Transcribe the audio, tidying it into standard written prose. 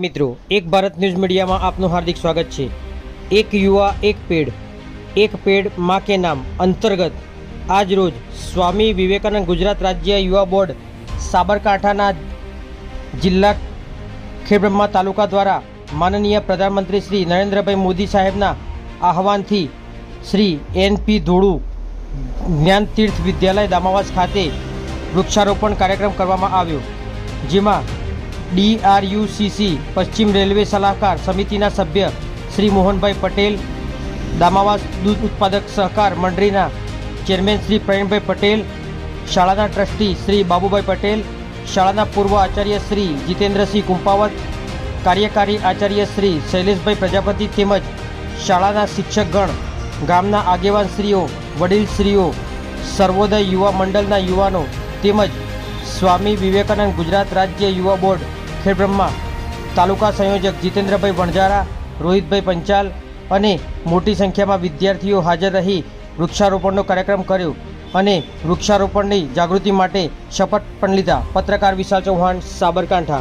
મિત્રો, એક ભારત ન્યૂઝ મીડિયામાં આપનું હાર્દિક સ્વાગત છે। એક યુવા એક પેડ माँ के नाम अंतर्गत आज रोज स्वामी विवेकानंद गुजरात राज्य युवा बोर्ड साबरकांठाना जिल्ला खेड़ब्रह्मा तालुका द्वारा माननीय प्रधानमंत्री श्री नरेन्द्रभाई मोदी साहेबना आह्वानथी श्री NP धोड़ू ज्ञान तीर्थ विद्यालय दामावास खाते वृक्षारोपण कार्यक्रम करवामां आव्यो, जेमां DRUCC पश्चिम रेलवे सलाहकार समितिना सभ्य श्री मोहनभाई पटेल, दामावास दूध उत्पादक सहकार मंडळीना चेरमेन श्री प्रवीणभाई पटेल, शाळाना ट्रस्टी श्री बाबूभाई पटेल, शाळाना पूर्व आचार्य श्री जितेन्द्रसिंह कुंपावत, कार्यकारी आचार्य श्री शैलेषभाई प्रजापति तेमज शाळाना शिक्षकगण, गामना आगेवानश्रीओ, वडीलश्रीओ, सर्वोदय युवा मंडलना युवानो तेमज स्वामी विवेकानंद गुजरात राज्य युवा बोर्ड खेड़ब्रह्मा तालुका संयोजक जितेन्द्रभाई वणजारा, रोहितभाई पंचाल अने मोटी संख्या में विद्यार्थीओ हाजर रही वृक्षारोपणनो कार्यक्रम कर्यो अने वृक्षारोपणनी जागृति माटे शपथ पण लीधा। पत्रकार विशाल चौहान, साबरकांठा।